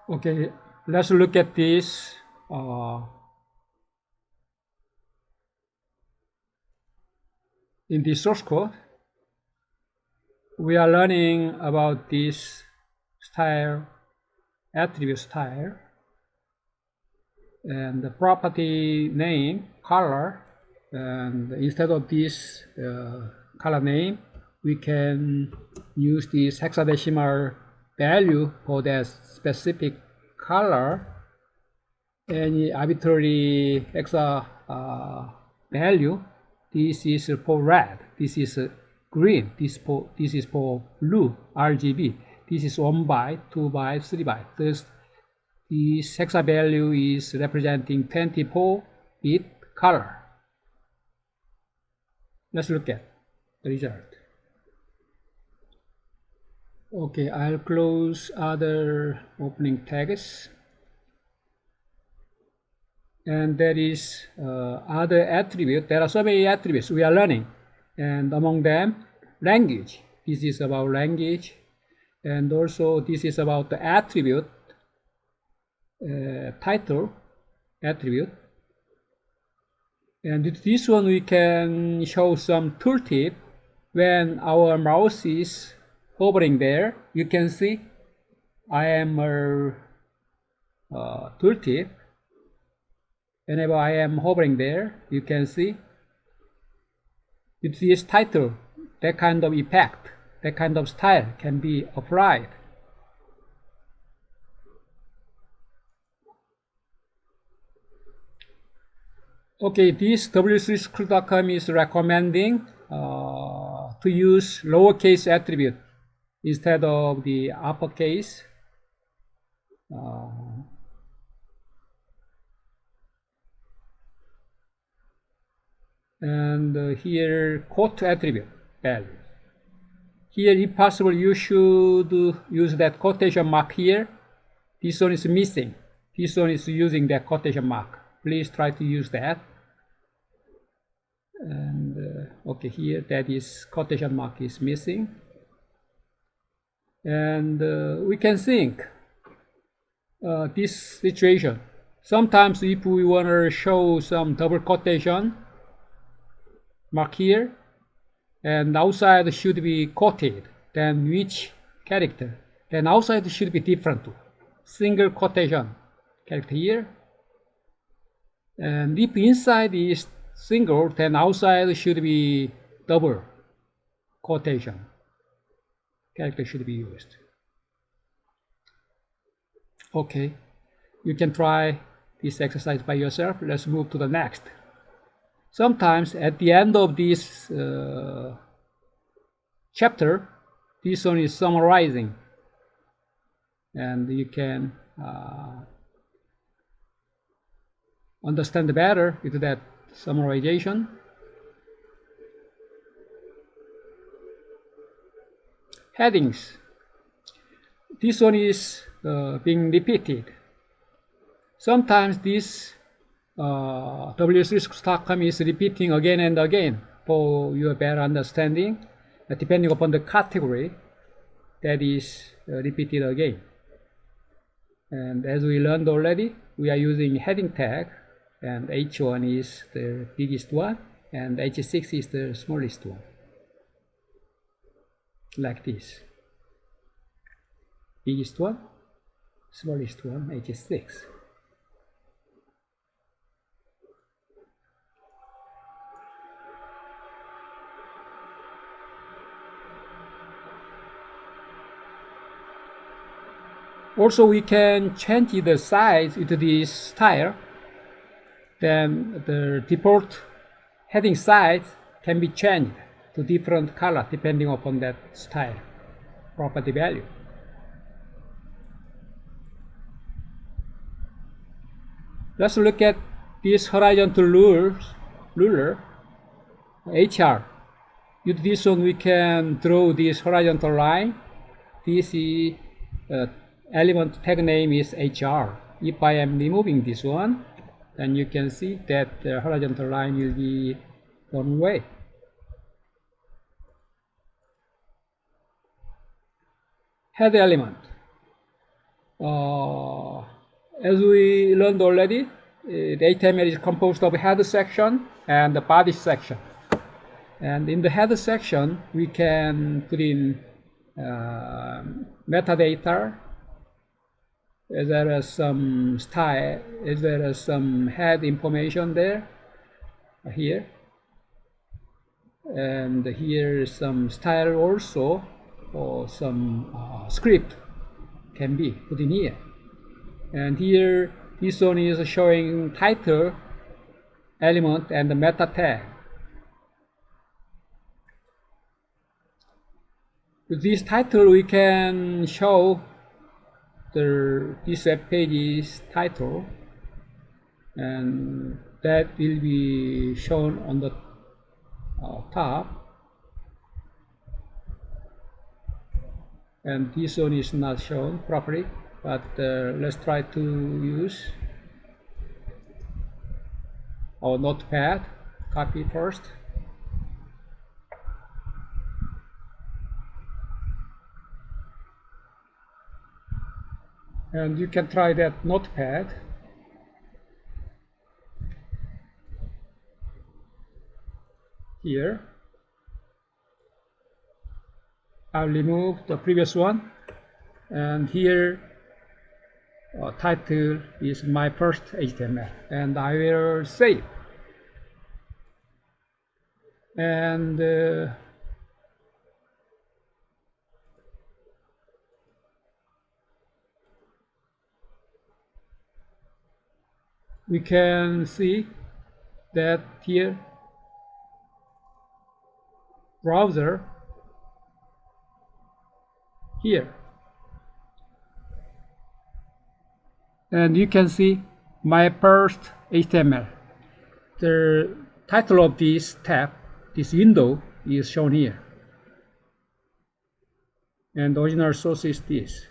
Okay, let's look at this. In the source code, we are learning about this style, attribute style, and the property name, color, and instead of this color name, we can use this hexadecimal value for that specific color. Any arbitrary hexa value. This is for red, this is green, this is for blue, RGB. This is 1 byte, 2 byte, 3 byte. This hexa value is representing 24-bit color. Let's look at the result. Okay, I'll close other opening tags. And there is other attribute. There are so many attributes we are learning, and among them, language. This is about language, and also this is about the attribute, title attribute. And with this one, we can show some tooltip. When our mouse is hovering there, you can see I am a tooltip. Whenever I am hovering there, you can see with this title, that kind of effect, that kind of style can be applied. Okay, this w3school.com is recommending to use lowercase attribute instead of the uppercase. And here quote attribute value. Here, if possible, you should use that quotation mark here. This one is missing. This one is using that quotation mark. Please try to use that. And okay, here that is quotation mark is missing. And we can think this situation. Sometimes if we want to show some double quotation mark here, and outside should be quoted, then which character? Then outside should be different too. Single quotation character here. And if inside is single, then outside should be double quotation character should be used. Okay, you can try this exercise by yourself. Let's move to the next. Sometimes at the end of this chapter, this one is summarizing, and you can understand better with that summarization. Headings. This one is being repeated. Sometimes this w3school.com is repeating again and again for your better understanding, depending upon the category that is repeated again. And as we learned already, we are using heading tag, and H1 is the biggest one, and H6 is the smallest one. Like this. Biggest one, smallest one, H6. Also, we can change the size with this style. Then the default heading size can be changed to different color depending upon that style property value. Let's look at this horizontal ruler, HR. With this one, we can draw this horizontal line. This is element tag name is HR. If I am removing this one, then you can see that the horizontal line will be one way. Head element. As we learned already, the HTML is composed of header section and the body section. And in the header section, we can put in metadata, as well as some style, as well as some head information there, here. And here is some style also, or some script can be put in here. And here, this one is showing title, element, and the meta tag. With this title, we can show this web page's title, and that will be shown on the top. And this one is not shown properly, but let's try to use our notepad. Copy first. And you can try that notepad. Here. I'll remove the previous one. And here, title is my first HTML. And I will save. And we can see that here, browser, here. And you can see my first HTML. The title of this tab, this window, is shown here. And the original source is this.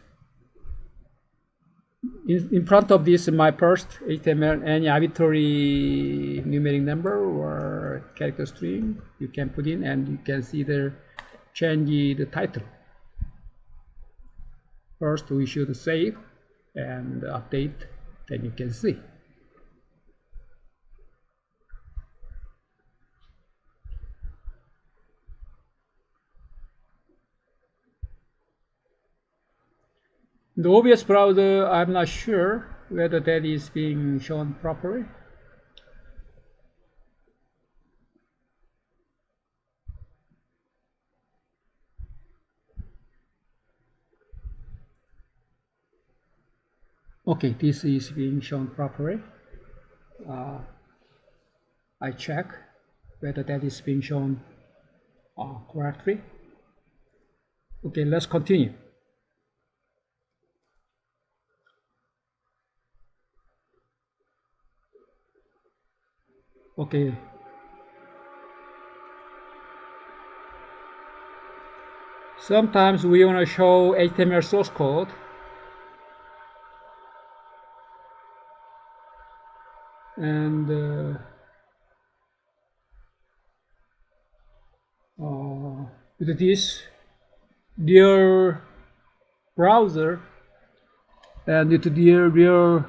In front of this, my first HTML, any arbitrary numeric number or character string you can put in, and you can see change the title. First, we should save and update, then you can see. The OBS browser, I'm not sure whether that is being shown properly. Okay, this is being shown properly. I check whether that is being shown correctly. Okay, let's continue. Okay. Sometimes we want to show HTML source code. And with this real browser and with the real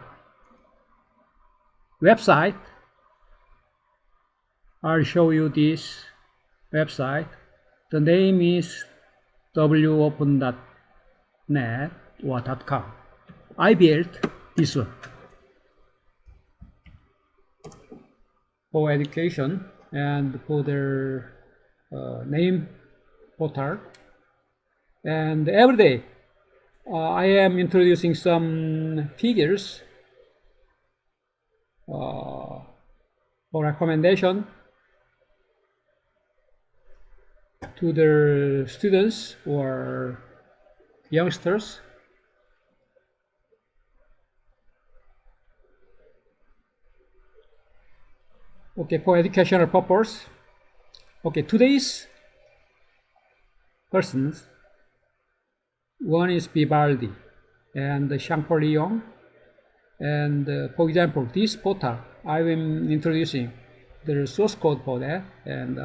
website, I'll show you this website. The name is wopen.net or .com. I built this one for education and for their name portal. And every day I am introducing some figures for recommendation to the students or youngsters. Okay, for educational purpose. Okay, today's persons, one is Vivaldi and Champollion. And for example, this portal, I am introducing the source code for that. And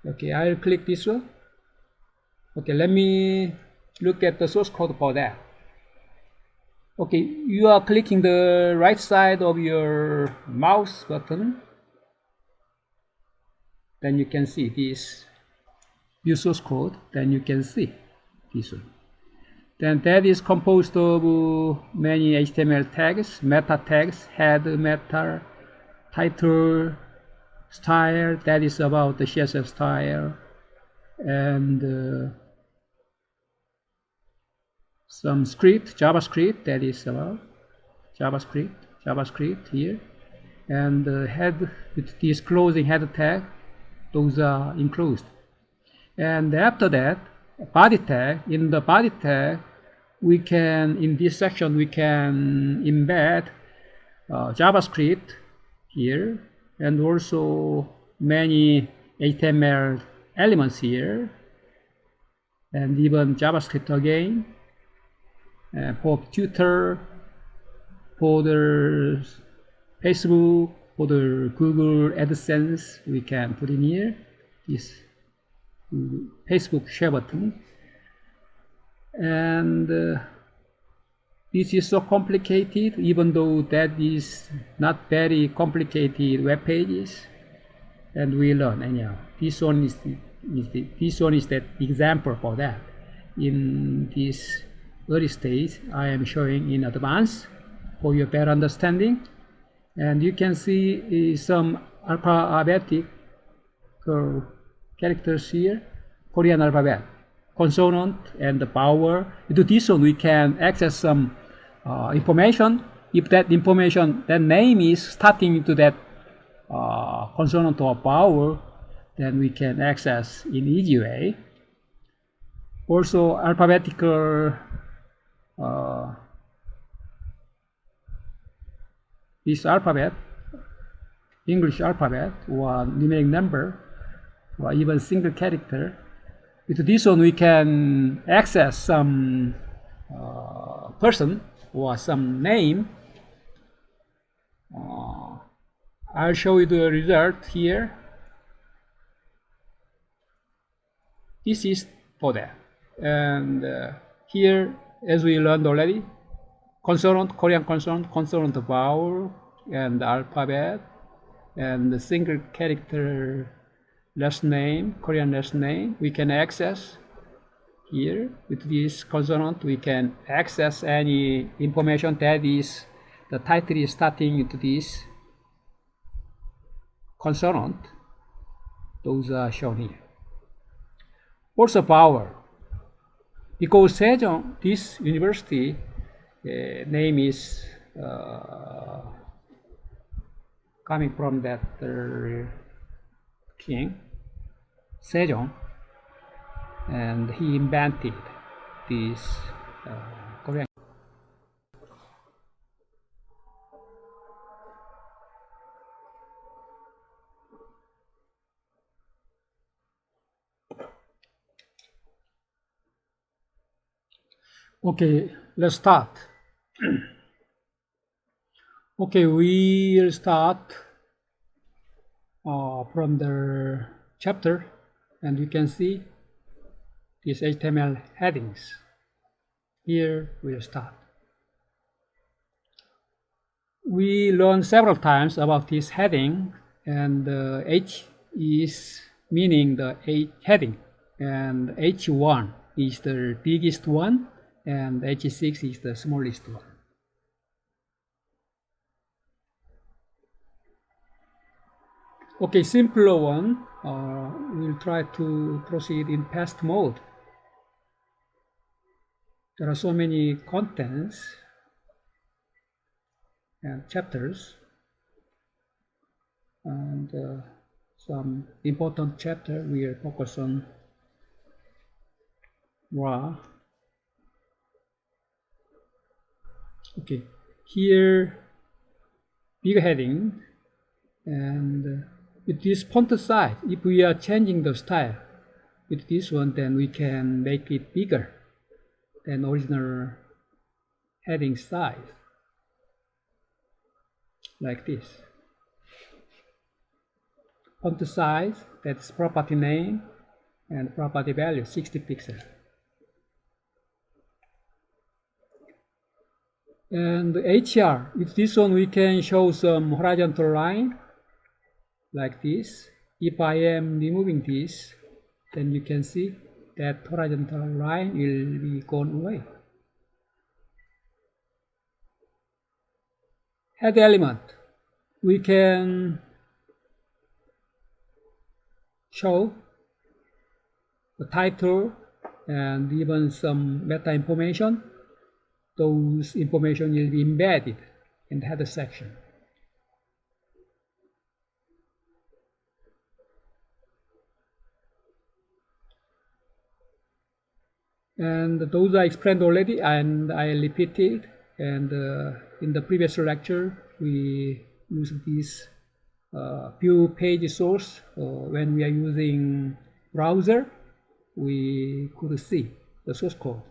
okay, I'll click this one. Okay, let me look at the source code for that. Okay, you are clicking the right side of your mouse button, then you can see this view source code, then you can see this one. Then that is composed of many HTML tags, meta tags, head, meta, title, style, that is about the CSS style, and some script, JavaScript, that is about JavaScript here, and head with this closing head tag, those are enclosed. And after that, body tag, in the body tag, we can, in this section, we can embed JavaScript here, and also many HTML elements here, and even JavaScript again, for Twitter, for the Facebook, for the Google AdSense, we can put in here this Facebook share button. And this is so complicated, even though that is not very complicated web pages, and we learn anyhow. This one is that example for that. In this early stage, I am showing in advance for your better understanding, and you can see some alphabetic characters here, Korean alphabet, consonant and the vowel. Into this one we can access some information. If that information, that name is starting to that consonant or vowel, then we can access in easy way. Also alphabetical this alphabet, English alphabet, or numeric number, or even single character. With this one we can access some person or some name. I'll show you the result here. This is for that. And here, as we learned already, consonant, Korean consonant, consonant vowel, and alphabet, and the single character last name, Korean last name, we can access here. With this consonant, we can access any information that is, the title is starting with this consonant. Those are shown here. Also vowel. Because Sejong, this university name is coming from that king, Sejong, and he invented this Korean. Okay, let's start. Okay, we'll start from the chapter, and you can see these HTML headings. Here we'll start. We learned several times about this heading, and H is meaning the heading, and H1 is the biggest one, and H6 is the smallest one. Okay, simpler one, we'll try to proceed in past mode. There are so many contents and chapters, and some important chapter we'll focus on raw. Okay, here big heading, and with this font size, if we are changing the style with this one, then we can make it bigger than original heading size, like this. Font size, that's property name, and property value 60 pixels. And HR, with this one we can show some horizontal line like this. If I am removing this, then you can see that horizontal line will be gone away. Head element, we can show the title and even some meta information. Those information will be embedded in the header section. And those are explained already, and I repeat it. And in the previous lecture, we used this view page source. When we are using browser, we could see the source code.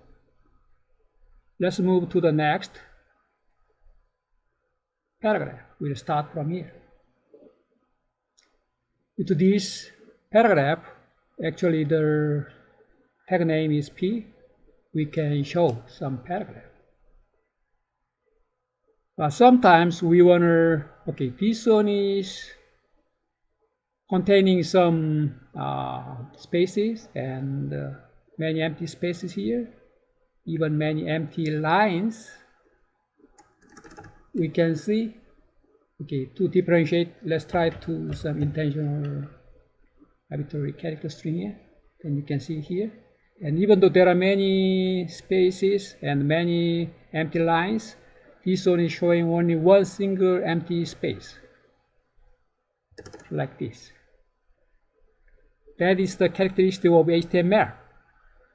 Let's move to the next paragraph. We'll start from here. With this paragraph, actually the tag name is P. We can show some paragraph. But sometimes we want to, okay, this one is containing some spaces and many empty spaces here, even many empty lines. We can see, okay, to differentiate, let's try to some intentional arbitrary character string here. Then you can see here. And even though there are many spaces and many empty lines, this one is showing only one single empty space, like this. That is the characteristic of HTML.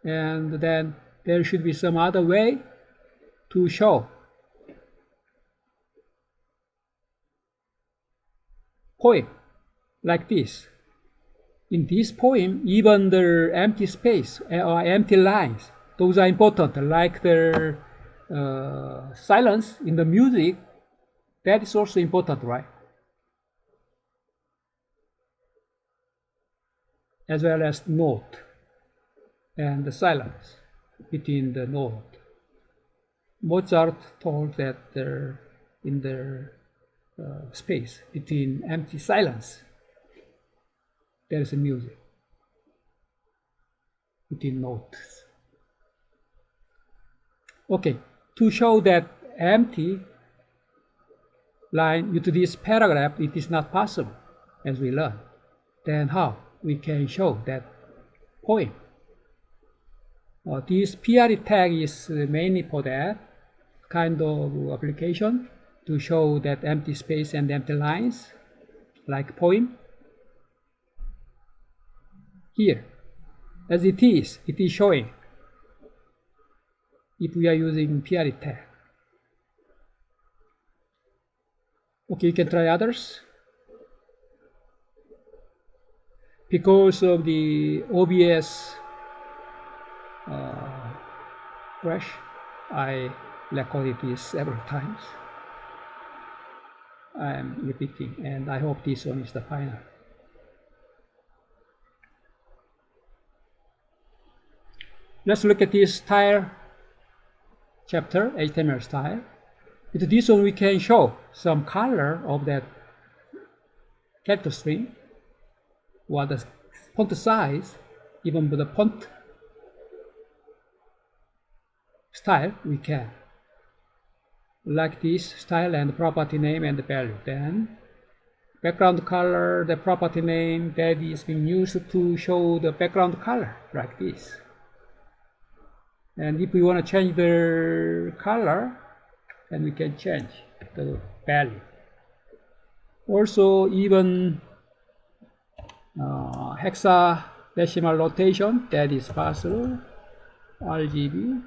And then there should be some other way to show poem, like this. In this poem, even the empty space or empty lines, those are important, like the silence in the music. That is also important, right? As well as note and the silence between the note. Mozart told that in the space between empty silence, there is a music between notes. Okay, to show that empty line into this paragraph, it is not possible, as we learned. Then how we can show that poem? This PRE tag is mainly for that kind of application, to show that empty space and empty lines, like poem. Here, as it is showing if we are using PRE tag. Okay, you can try others. Because of the OBS crash, I recorded this several times. I am repeating, and I hope this one is the final. Let's look at this style chapter, HTML style. With this one, we can show some color of that character string, or the font size, even with the font style, we can. Like this style and property name and the value. Then background color, the property name that is being used to show the background color, like this. And if we want to change the color, then we can change the value. Also, even hexadecimal notation, that is possible. RGB,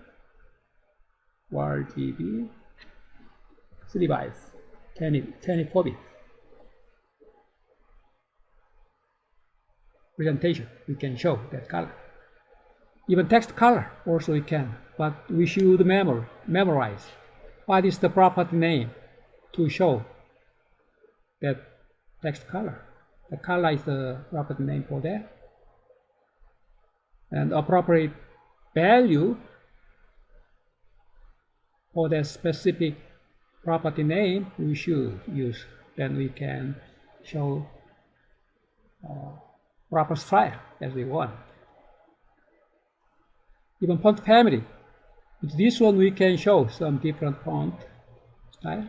3 bytes, 24 bit presentation, we can show that color. Even text color also we can, but we should memorize what is the property name to show that text color. The color is the property name for that. And appropriate value for that specific property name we should use. Then we can show proper style as we want. Even font family. With this one we can show some different font style.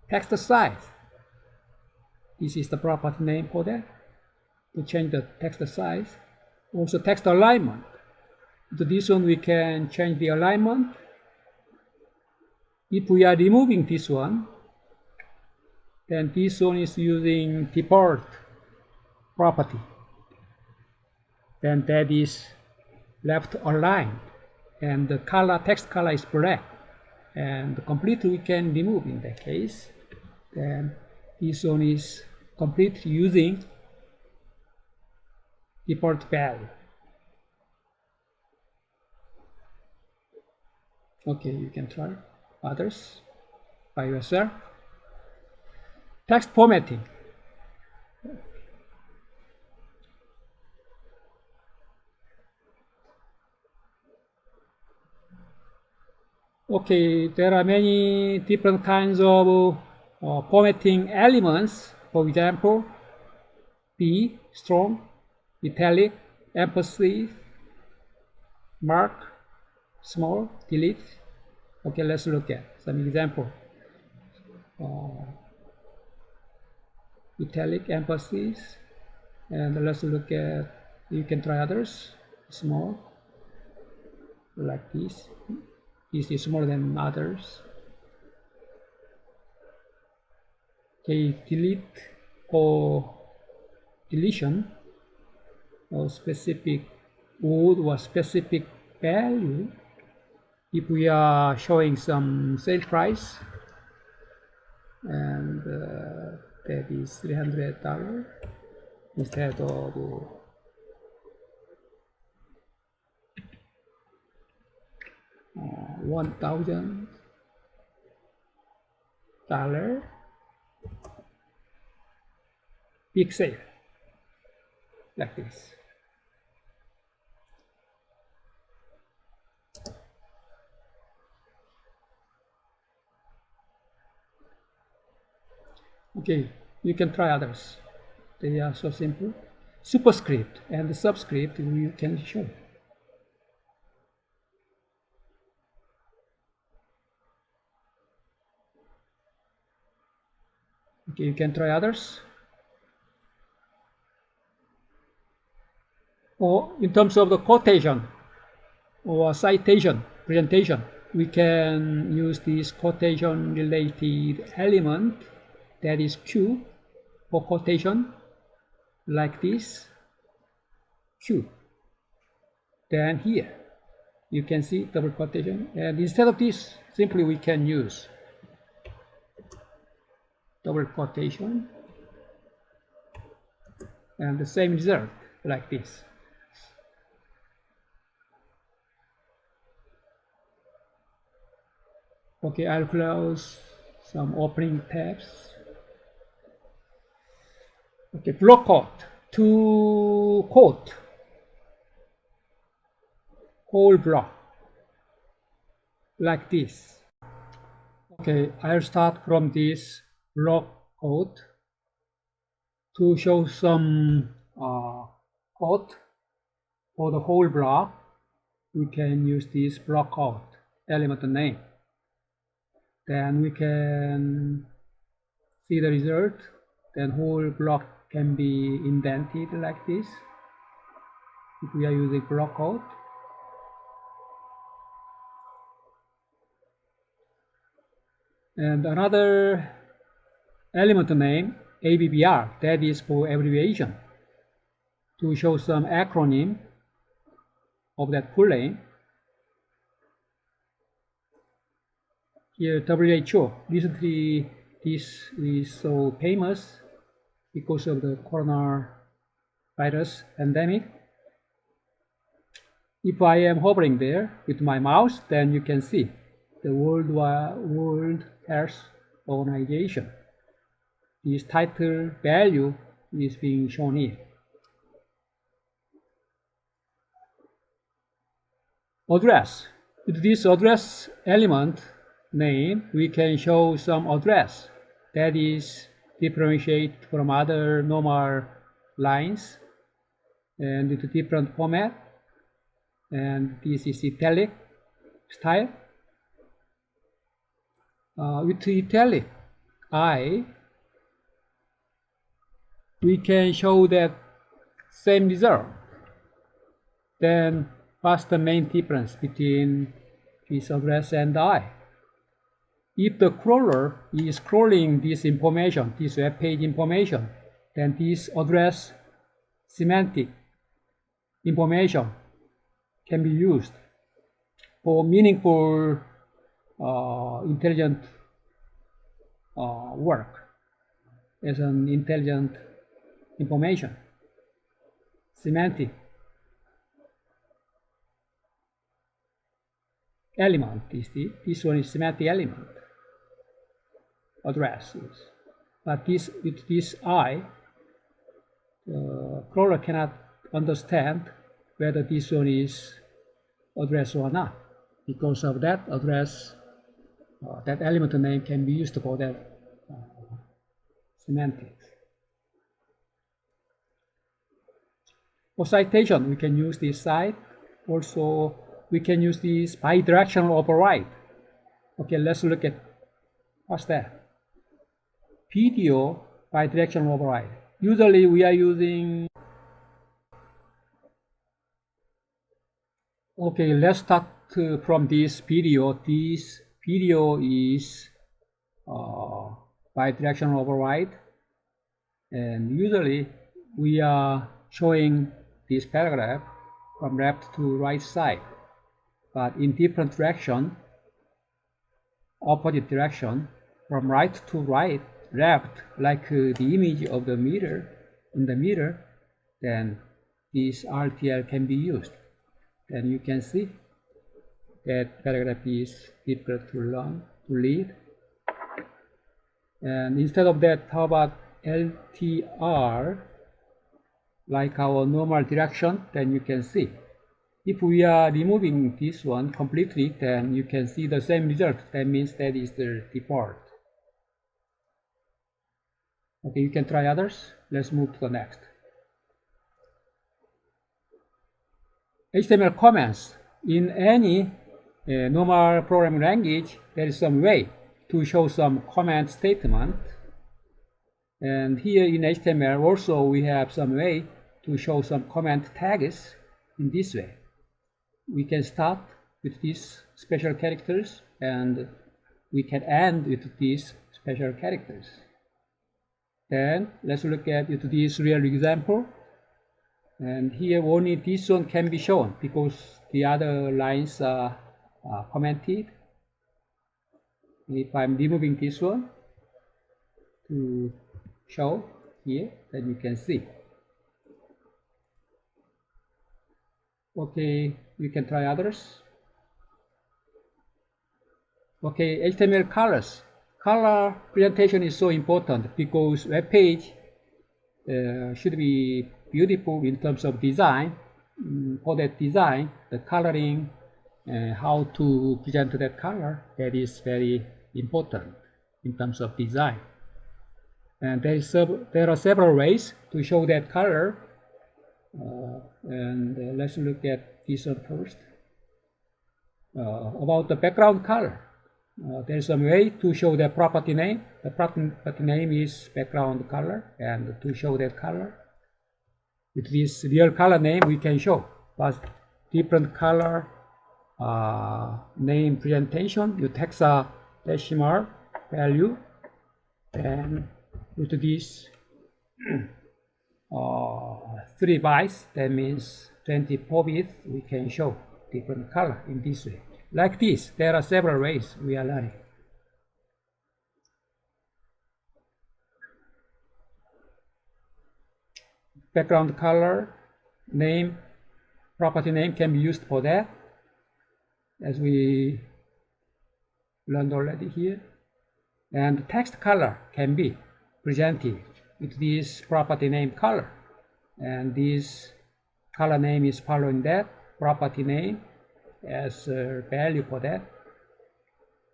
Text size. This is the property name for that. To change the text size. Also text alignment. To this one we can change the alignment. If we are removing this one, then this one is using default property. Then that is left aligned, and the color, text color is black, and complete we can remove in that case. Then this one is complete using default value. Okay, you can try others by yourself. Text formatting. Okay, there are many different kinds of formatting elements. For example, B, strong, italic, emphasis, mark, small, delete. Okay, let's look at some example. Italic, emphasis, and let's look at, you can try others. Small, like this. This is smaller than others. Okay, delete or deletion or specific word or specific value. If we are showing some sale price, and that is $300 instead of $1,000, big sale, like this. Okay, you can try others. They are so simple. Superscript and subscript you can show. Okay, you can try others. Or in terms of the quotation or citation presentation, we can use this quotation related element, that is Q, for quotation, like this, Q. Then here you can see double quotation, and instead of this, simply we can use double quotation, and the same result like this. Okay, I'll close some opening tabs. Okay, block quote. To quote whole block like this. Okay, I'll start from this block quote. To show some quote for the whole block, we can use this block quote element name. Then we can see the result. Then whole block can be indented like this if we are using block quote. And another element name, ABBR, that is for abbreviation, to show some acronym of that full name. Here, WHO. Recently, this is so famous because of the coronavirus pandemic. If I am hovering there with my mouse, then you can see the World Health Organization. This title value is being shown here. Address. With this address element, name, we can show some address that is differentiate from other normal lines and with a different format. And this is italic style. With italic I, we can show that same result. Then what's the main difference between this address and I? If the crawler is crawling this information, this web page information, then this address semantic information can be used for meaningful, intelligent work as an intelligent information. Semantic element is this one is semantic element address is, but this with this I, the crawler cannot understand whether this one is address or not. Because of that address, that element name can be used for that semantics. For citation, we can use this cite. Also, we can use this bidirectional override. Okay, let's look at what's that. Video bidirectional override. Usually we are using. Okay, let's start from this video. This video is bidirectional override, and usually we are showing this paragraph from left to right side, but in different direction, opposite direction, from right to right, left, like the image of the mirror in the mirror, then this RTL can be used. And you can see that paragraph is difficult to learn, to read. And instead of that, how about LTR, like our normal direction? Then you can see. If we are removing this one completely, then you can see the same result. That means that is the default. Okay, you can try others. Let's move to the next. HTML comments. In any normal programming language, there is some way to show some comment statement. And here in HTML also we have some way to show some comment tags in this way. We can start with these special characters and we can end with these special characters. Then let's look at this real example. And here only this one can be shown because the other lines are commented. If I'm removing this one to show here, then you can see. Okay, you can try others. Okay, HTML colors. Color presentation is so important because web page should be beautiful in terms of design. For that design, the coloring, how to present that color, that is very important in terms of design. And there are several ways to show that color. And let's look at this one first. About the background color. There's a way to show the property name. The property name is background color, and to show that color, with this real color name we can show, but different color name presentation with hexadecimal value, and with this 3 bytes, that means 24 bits, we can show different color in this way. Like this, there are several ways we are learning. Background color, name, property name can be used for that, as we learned already here. And text color can be presented with this property name color. And this color name is following that property name as a value for that.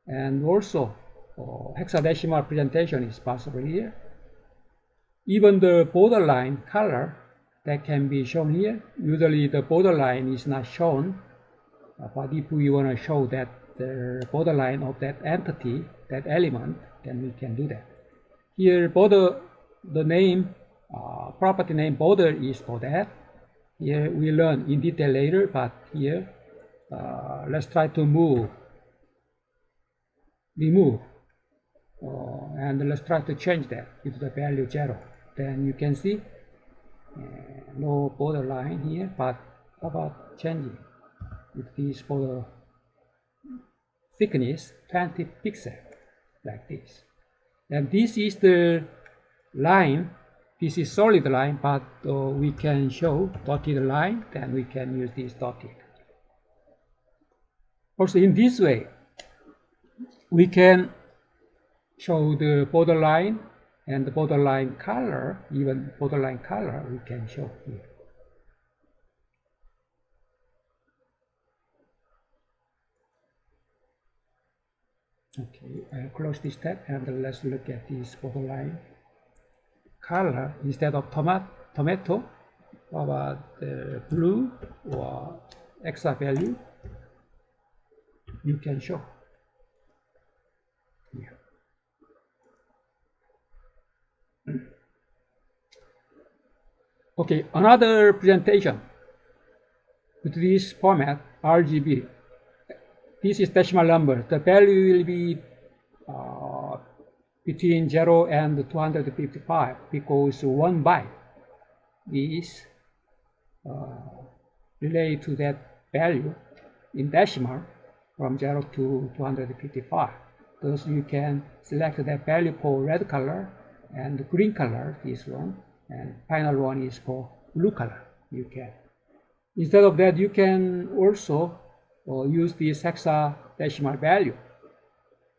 And also hexadecimal presentation is possible here. Even the borderline color that can be shown here. Usually the borderline is not shown, but if we want to show that the borderline of that entity, that element, then we can do that. Here border, the name, property name border is for that. Here we learn in detail later, but here let's try to remove, and let's try to change that with the value 0. Then you can see no borderline here, but how about changing with this border thickness 20 pixels like this. And this is the line. This is solid line, but we can show dotted line. Then we can use this dotted. Also, in this way, we can show the borderline and the borderline color. Even borderline color we can show here. Okay, I'll close this tab and let's look at this borderline color. Instead of tomato, how about blue or extra value you can show here. Okay, another presentation with this format, RGB. This is decimal number. The value will be between 0 and 255 because 1 byte is related to that value in decimal from 0 to 255. Thus you can select that value for red color and green color, this one, and final one is for blue color. You can. Instead of that, you can also use this hexadecimal value.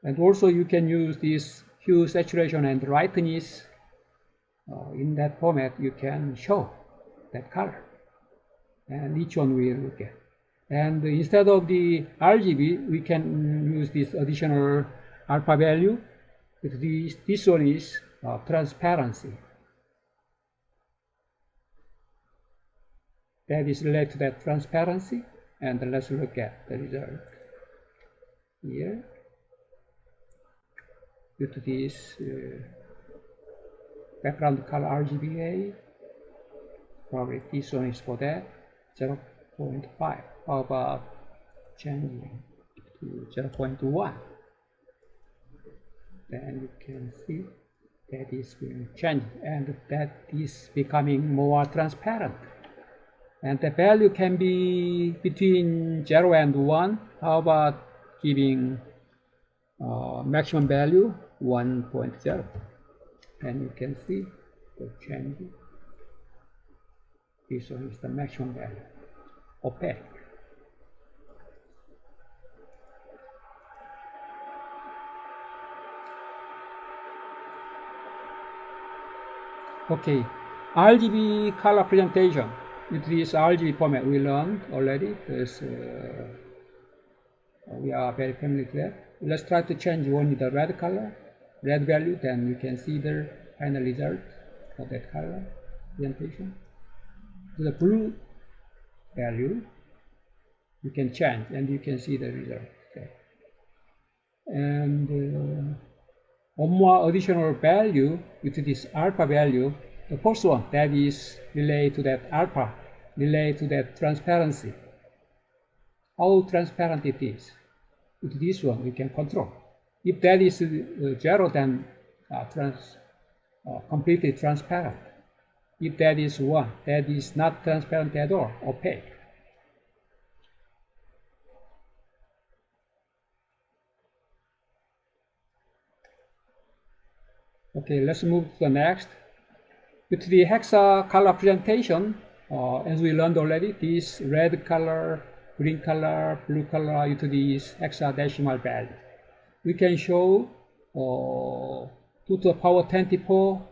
And also you can use this hue, saturation, and lightness. In that format, you can show that color. And each one we will look at. And instead of the RGB, we can use this additional alpha value. This one is transparency. That is related to that transparency. And let's look at the result here. Due to this background color RGBA, probably this one is for that 0.5. How about changing to 0.1? Then you can see that is being changed and that is becoming more transparent. And the value can be between 0 and 1. How about giving maximum value 1.0? And you can see the change. This one is the maximum value, opaque. Okay, RGB color presentation. With this RGB format we learned already. We are very familiar with that. Let's try to change only the red color, red value, then you can see the final result of that color presentation. The blue value you can change and you can see the result. Okay. And one more additional value with this alpha value. The first one that is related to that alpha, related to that transparency. How transparent it is. With this one we can control. If that is 0, then completely transparent. If that is 1, that is not transparent at all, opaque. Okay, let's move to the next. With the hexa color presentation, as we learned already, this red color, green color, blue color, into this hexadecimal value. We can show 2 to the power 24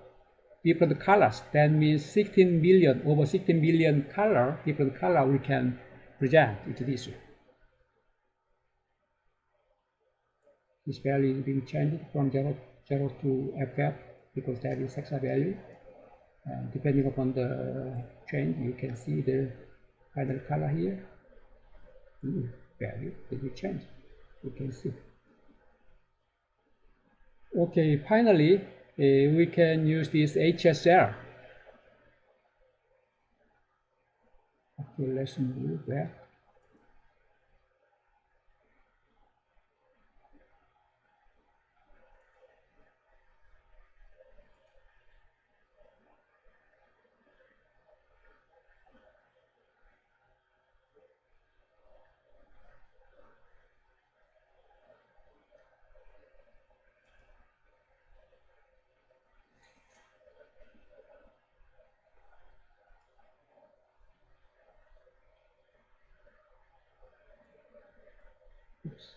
different colors. That means 16 billion, over 16 billion color, different color we can present into this way. This value is being changed from 0 to FF because that is hexa value. And depending upon the change, you can see the final color here. Value that will change. You can see. Okay, finally, we can use this HSL. Okay, let's move back. Oops.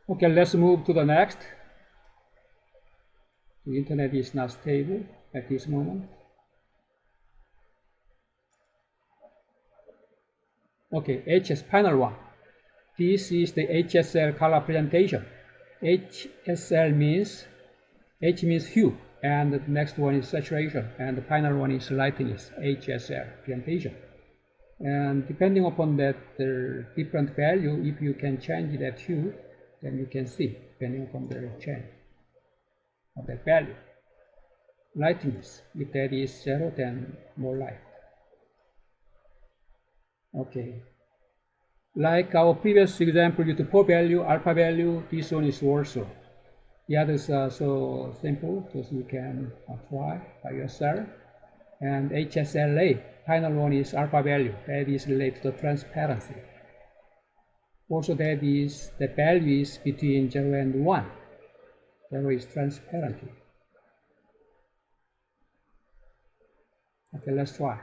Okay, let's move to the next. The internet is not stable at this moment. Okay, HS final one. This is the HSL color presentation. HSL means H means hue, and the next one is saturation, and the final one is lightness. HSL presentation. And depending upon that different value, if you can change that hue, then you can see depending upon the change of that value. Lightness, if that is 0, then more light. Okay. Like our previous example with the 4 value, alpha value, this one is also. The others are so simple, because you can try by yourself. And HSLA, final one is alpha value, that is related to transparency. Also, that is the value is between 0 and 1. 0 is transparency. Okay, let's try.